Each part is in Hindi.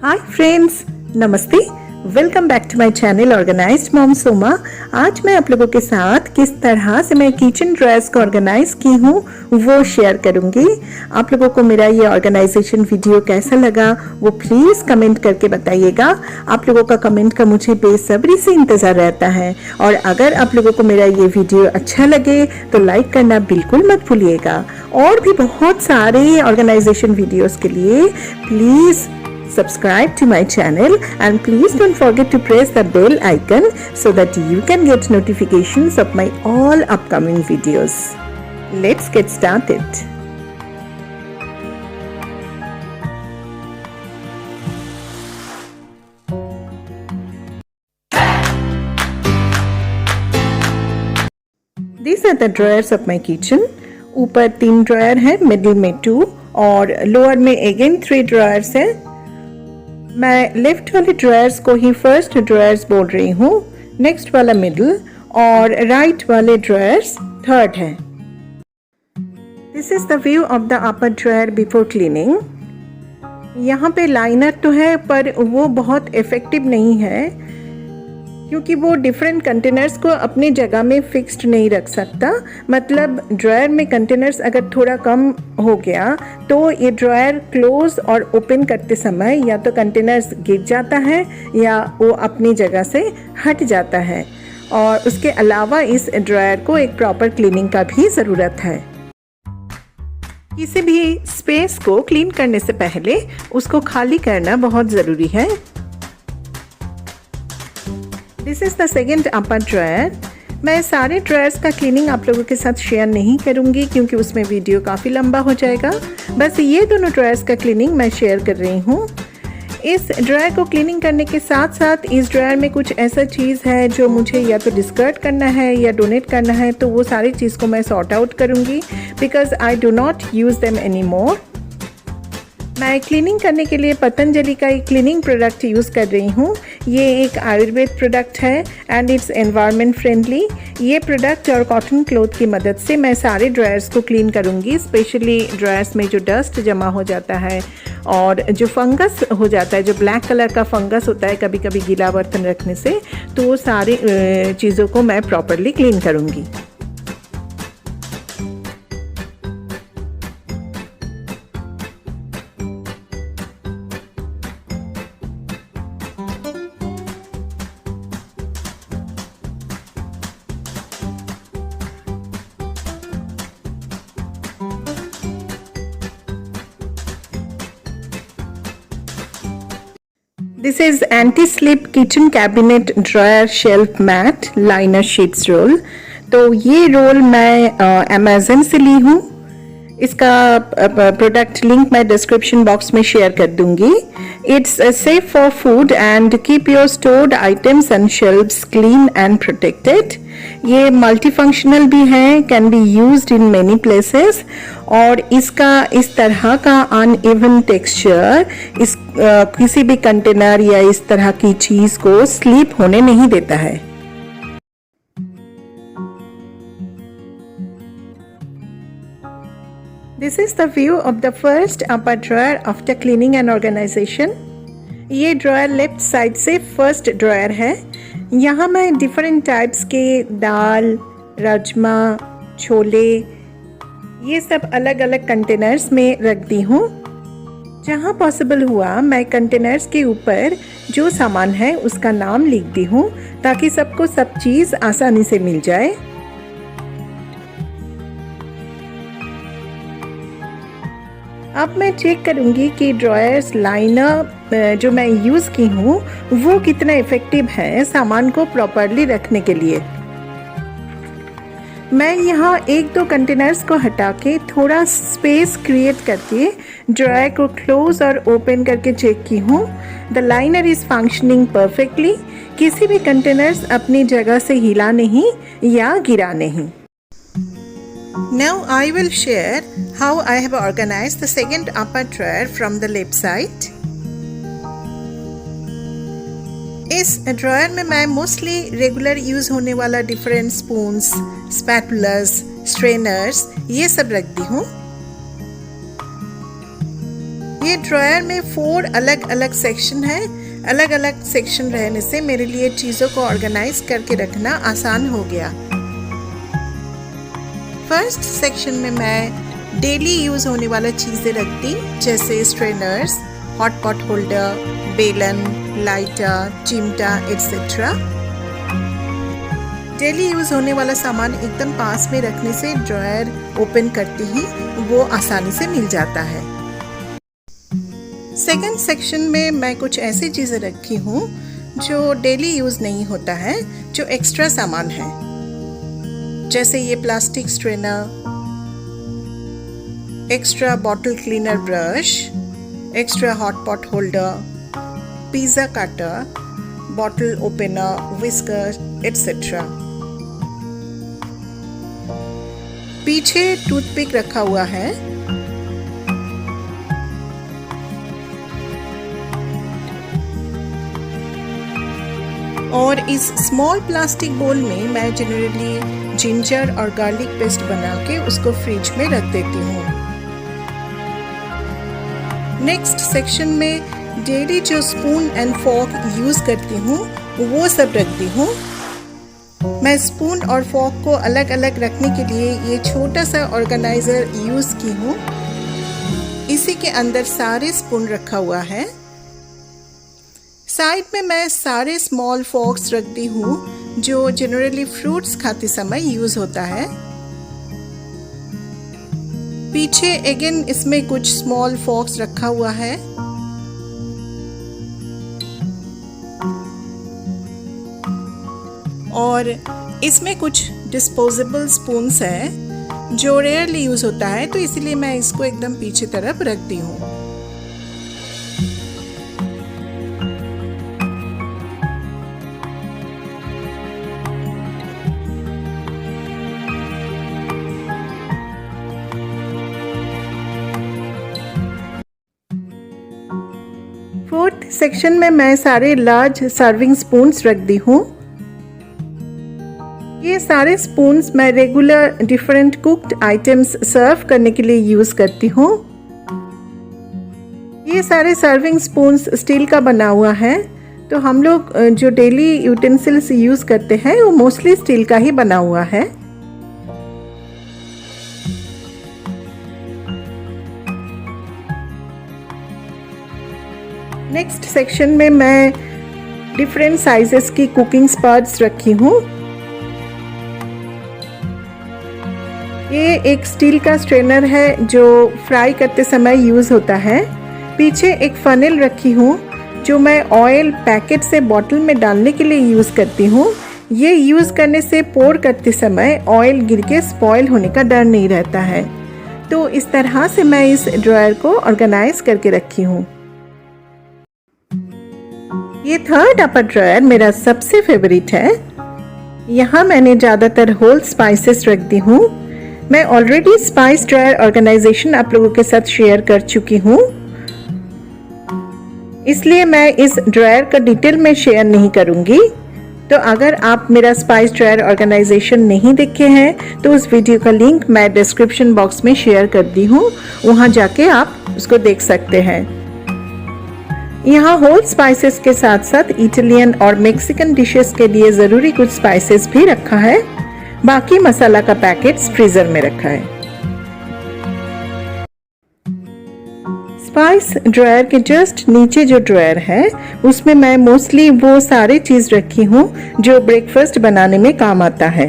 हाय फ्रेंड्स, नमस्ते। Welcome back to my channel organised mom Soma. आज मैं आप लोगों के साथ किस तरह से मैं किचन ड्रॉयर्स को ऑर्गेनाइज की हूँ वो शेयर करूँगी। आप लोगों को मेरा ये ऑर्गेनाइजेशन वीडियो कैसा लगा वो प्लीज़ कमेंट करके बताइएगा। आप लोगों का कमेंट का मुझे बेसब्री से इंतज़ार रहता है। और अगर आप लोगों को मेरा ये वीडियो अच्छा लगे तो लाइक करना बिल्कुल मत भूलिएगा। और भी बहुत सारे ऑर्गेनाइजेशन वीडियोज़ के लिए please subscribe to my channel and please don't forget to press the bell icon so that you can get notifications of my all upcoming videos. Let's get started. These are the drawers of my kitchen. ऊपर 3 ड्रॉयर है, मिडिल में 2 और लोअर में अगेन 3 ड्रॉयर्स है। मैं लेफ्ट वाले ड्रॉयर्स को ही फर्स्ट ड्रॉयर्स बोल रही हूँ, नेक्स्ट वाला मिडिल और राइट वाले ड्रॉयर्स थर्ड है। This is the view of the upper dryer before cleaning. यहाँ पे लाइनर तो है पर वो बहुत इफेक्टिव नहीं है क्योंकि वो डिफरेंट कंटेनर्स को अपनी जगह में फिक्स्ड नहीं रख सकता। मतलब ड्रॉयर में कंटेनर्स अगर थोड़ा कम हो गया तो ये ड्रॉयर क्लोज और ओपन करते समय या तो कंटेनर्स गिर जाता है या वो अपनी जगह से हट जाता है। और उसके अलावा इस ड्रॉयर को एक प्रॉपर क्लीनिंग का भी ज़रूरत है। किसी भी स्पेस को क्लीन करने से पहले उसको खाली करना बहुत ज़रूरी है। This is the second upper dryer. मैं सारे ड्रॉयर्स का क्लीनिंग आप लोगों के साथ शेयर नहीं करूंगी क्योंकि उसमें वीडियो काफ़ी लंबा हो जाएगा। बस ये दोनों ड्रॉयर्स का क्लीनिंग मैं शेयर कर रही हूँ। इस ड्रॉयर को क्लीनिंग करने के साथ साथ इस ड्रॉयर में कुछ ऐसा चीज़ है जो मुझे या तो डिस्कार्ड करना है या डोनेट करना है, तो वो सारी चीज़ को मैं सॉर्ट आउट करूँगी because I do not use them any more. मैं क्लीनिंग करने के लिए पतंजलि का एक क्लीनिंग प्रोडक्ट यूज़ कर रही हूँ। ये एक आयुर्वेद प्रोडक्ट है एंड इट्स एनवायरनमेंट फ्रेंडली। ये प्रोडक्ट और कॉटन क्लॉथ की मदद से मैं सारे ड्रायर्स को क्लीन करूँगी, स्पेशली ड्रायर्स में जो डस्ट जमा हो जाता है और जो फंगस हो जाता है, जो ब्लैक कलर का फंगस होता है कभी कभी गीला बर्तन रखने से, तो वो सारी चीज़ों को मैं प्रॉपरली क्लीन करूँगी। This is anti-slip kitchen cabinet drawer shelf mat liner sheets roll। तो ये रोल मैं अमेज़न से ली हूँ। इसका प्रोडक्ट लिंक मैं डिस्क्रिप्शन बॉक्स में शेयर कर दूंगी। It's safe for food and keep your stored items and shelves clean and protected. ये मल्टी फंक्शनल भी है, can be used in many places. और इसका इस तरह का अनइवन टेक्सचर इस किसी भी कंटेनर या इस तरह की चीज को स्लिप होने नहीं देता है। This is the view of the first upper drawer after cleaning and organization। ये ड्रॉयर लेफ्ट साइड से फर्स्ट ड्रॉयर है। यहाँ मैं डिफरेंट टाइप्स के दाल, राजमा, छोले ये सब अलग अलग कंटेनर्स में रख दी हूँ। जहाँ पॉसिबल हुआ मैं कंटेनर्स के ऊपर जो सामान है उसका नाम लिख दी हूँ ताकि सबको सब चीज़ आसानी से मिल जाए। अब मैं चेक करूंगी कि ड्रॉयर्स लाइनर जो मैं यूज़ की हूँ वो कितना इफ़ेक्टिव है सामान को प्रॉपरली रखने के लिए। मैं यहाँ 1-2 कंटेनर्स को हटा के थोड़ा स्पेस क्रिएट करके ड्रॉयर को क्लोज और ओपन करके चेक की हूँ। The liner is functioning perfectly. किसी भी कंटेनर्स अपनी जगह से हिला नहीं या गिरा नहीं। Now I will share how I have organized the second upper drawer from the left side। इस ड्रॉयर में मैं मोस्टली रेगुलर यूज़ होने वाला डिफरेंट स्पून्स, स्पैटुलस, स्ट्रेनर्स ये सब रखती हूँ। ये ड्रॉयर में 4 अलग अलग सेक्शन है। अलग अलग सेक्शन रहने से मेरे लिए चीज़ों को ऑर्गेनाइज करके रखना आसान हो गया। फर्स्ट सेक्शन में मैं डेली यूज़ होने वाला चीज़ें रखती, जैसे स्ट्रेनर्स, हॉट पॉट होल्डर, बेलन, लाइटर, चिमटा एटसेट्रा। डेली यूज़ होने वाला सामान एकदम पास में रखने से ड्रॉयर ओपन करते ही वो आसानी से मिल जाता है। सेकंड सेक्शन में मैं कुछ ऐसी चीज़ें रखी हूँ जो डेली यूज़ नहीं होता है, जो एक्स्ट्रा सामान है, जैसे ये plastic strainer, extra bottle cleaner brush, extra hot pot holder, pizza cutter, bottle opener, whisker etcetera. पीछे टूथपिक रखा हुआ है। और इस स्मॉल प्लास्टिक बोल में मैं जनरली जिंजर और गार्लिक पेस्ट बना के उसको फ्रिज में रख देती हूँ। नेक्स्ट सेक्शन में डेली जो स्पून एंड फॉर्क यूज़ करती हूँ वो सब रखती हूँ। मैं स्पून और फॉर्क को अलग अलग रखने के लिए ये छोटा सा ऑर्गेनाइजर यूज़ की हूँ। इसी के अंदर सारे स्पून रखा हुआ है। साइड में मैं सारे स्मॉल फॉर्क्स रखती हूँ जो जनरली फ्रूट्स खाते समय यूज़ होता है। पीछे अगेन इसमें कुछ स्मॉल फॉर्क्स रखा हुआ है। और इसमें कुछ डिस्पोजेबल स्पून्स है जो रेयरली यूज़ होता है, तो इसलिए मैं इसको एकदम पीछे तरफ रखती हूँ। फोर्थ सेक्शन में मैं सारे लार्ज सर्विंग स्पून्स रख दी हूँ। ये सारे स्पून्स मैं रेगुलर डिफरेंट कुक्ड आइटम्स सर्व करने के लिए यूज़ करती हूँ। ये सारे सर्विंग स्पून्स स्टील का बना हुआ है, तो हम लोग जो डेली यूटेंसिल्स यूज़ करते हैं वो मोस्टली स्टील का ही बना हुआ है। नेक्स्ट सेक्शन में मैं डिफरेंट साइजेस की कुकिंग स्पॉट्स रखी हूँ। ये एक स्टील का स्ट्रेनर है जो फ्राई करते समय यूज़ होता है। पीछे एक फनेल रखी हूँ जो मैं ऑयल पैकेट से बॉटल में डालने के लिए यूज़ करती हूँ। ये यूज़ करने से पोर करते समय ऑयल गिर के स्पॉयल होने का डर नहीं रहता है। तो इस तरह से मैं इस ड्रॉयर को ऑर्गेनाइज करके रखी हूँ। ये थर्ड अपर ड्रॉयर मेरा सबसे फेवरेट है। यहाँ मैंने ज़्यादातर होल स्पाइसेस रख दी हूँ। मैं ऑलरेडी स्पाइस ड्रॉयर ऑर्गेनाइजेशन आप लोगों के साथ शेयर कर चुकी हूँ, इसलिए मैं इस ड्रॉयर का डिटेल में शेयर नहीं करूँगी। तो अगर आप मेरा स्पाइस ड्रॉयर ऑर्गेनाइजेशन नहीं देखे हैं तो उस वीडियो का लिंक मैं डिस्क्रिप्शन बॉक्स में शेयर कर दी हूँ, वहाँ जाके आप उसको देख सकते हैं। यहाँ होल स्पाइसेस के साथ साथ इटालियन और मेक्सिकन डिशेस के लिए ज़रूरी कुछ स्पाइसेस भी रखा है। बाकी मसाला का पैकेट्स फ्रीजर में रखा है। स्पाइस ड्रॉयर के जस्ट नीचे जो ड्रॉयर है उसमें मैं मोस्टली वो सारी चीज़ रखी हूँ जो ब्रेकफास्ट बनाने में काम आता है।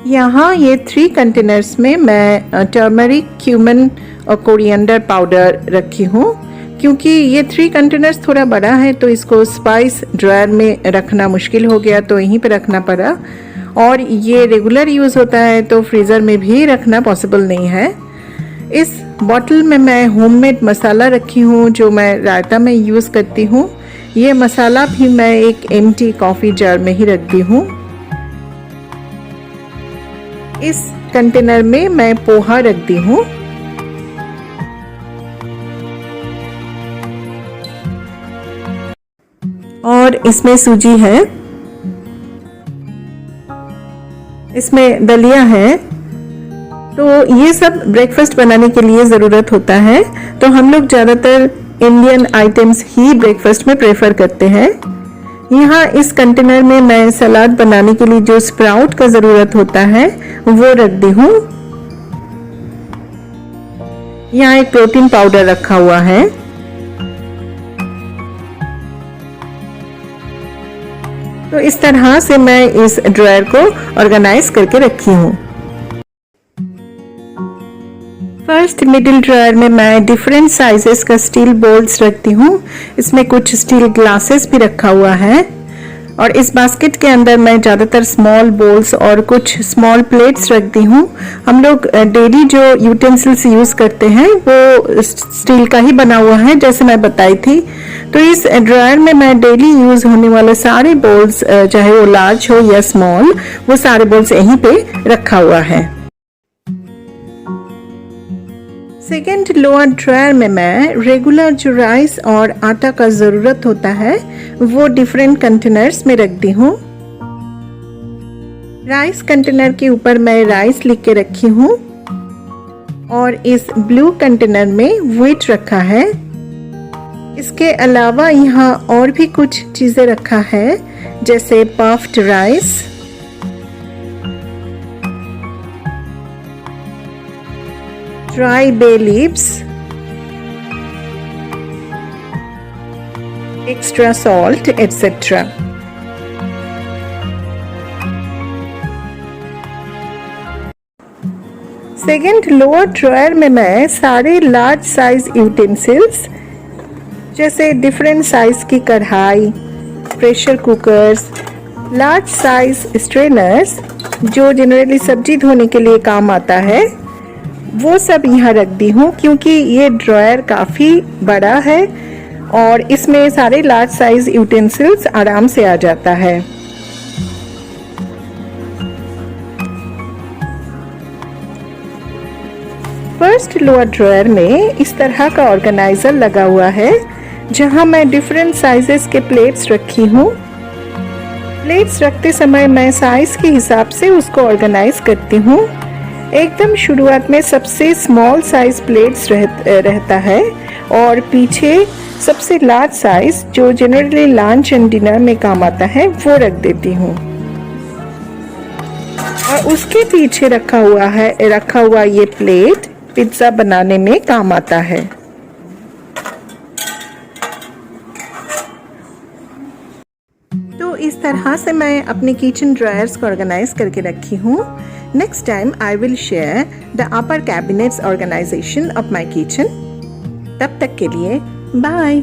यहाँ ये 3 कंटेनर्स में मैं टर्मरिक, क्यूमन और कोरिएंडर पाउडर रखी हूँ। क्योंकि ये 3 कंटेनर्स थोड़ा बड़ा है तो इसको स्पाइस ड्रॉयर में रखना मुश्किल हो गया, तो यहीं पे रखना पड़ा। और ये रेगुलर यूज़ होता है तो फ्रीज़र में भी रखना पॉसिबल नहीं है। इस बॉटल में मैं होममेड मसाला रखी हूँ जो मैं रायता में यूज़ करती हूँ। ये मसाला भी मैं एक एम्प्टी कॉफ़ी जार में ही रख दी हूँ। इस कंटेनर में मैं पोहा रख दी हूँ। और इसमें सूजी है, इसमें दलिया है, तो ये सब ब्रेकफास्ट बनाने के लिए ज़रूरत होता है, तो हम लोग ज़्यादातर इंडियन आइटम्स ही ब्रेकफास्ट में प्रेफर करते हैं। यहाँ इस कंटेनर में मैं सलाद बनाने के लिए जो स्प्राउट का ज़रूरत होता है वो रख दी हूँ। यहाँ एक प्रोटीन पाउडर रखा हुआ है। तो इस तरह से मैं इस ड्रायर को ऑर्गेनाइज करके रखी हूँ। फर्स्ट मिडिल ड्रायर में मैं डिफरेंट साइजेस का स्टील बोल्स रखती हूँ। इसमें कुछ स्टील ग्लासेस भी रखा हुआ है और इस बास्केट के अंदर मैं ज़्यादातर स्मॉल बोल्स और कुछ स्मॉल प्लेट्स रखती हूँ। हम लोग डेली जो यूटेंसिल्स यूज़ करते हैं वो स्टील का ही बना हुआ है, जैसे मैं बताई थी। तो इस ड्रायर में मैं डेली यूज़ होने वाले सारे बोल्स, चाहे वो लार्ज हो या स्मॉल, वो सारे बोल्स यहीं पे रखा हुआ है। सेकेंड लोअर ड्रायर में मैं रेगुलर जो राइस और आटा का ज़रूरत होता है वो डिफरेंट कंटेनर्स में रख दी हूँ। राइस कंटेनर के ऊपर मैं राइस लिख के रखी हूँ और इस ब्लू कंटेनर में व्हीट रखा है। इसके अलावा यहाँ और भी कुछ चीज़ें रखा है, जैसे puffed rice, dry bay leaves, extra salt etcetera. Second lower drawer में मैं सारे लार्ज साइज यूटेंसिल्स, जैसे डिफरेंट साइज की कढ़ाई, pressure cookers, large size strainers जो जनरली सब्जी धोने के लिए काम आता है, वो सब यहाँ रख दी हूँ। क्योंकि ये ड्रायर काफ़ी बड़ा है और इसमें सारे लार्ज साइज यूटेंसिल्स आराम से आ जाता है। फर्स्ट लोअर ड्रायर में इस तरह का ऑर्गेनाइजर लगा हुआ है, जहाँ मैं डिफरेंट साइजेस के प्लेट्स रखी हूँ। प्लेट्स रखते समय मैं साइज के हिसाब से उसको ऑर्गेनाइज करती हूँ। एकदम शुरुआत में सबसे स्मॉल साइज प्लेट्स रहता है और पीछे सबसे लार्ज साइज जो जनरली लंच एंड डिनर में काम आता है वो रख देती हूँ। और उसके पीछे रखा हुआ ये प्लेट पिज्ज़ा बनाने में काम आता है। तो इस तरह से मैं अपने किचन ड्रायर्स को ऑर्गेनाइज करके रखी हूँ। Next time I will share the upper cabinets organization of my kitchen. तब तक के लिए बाय।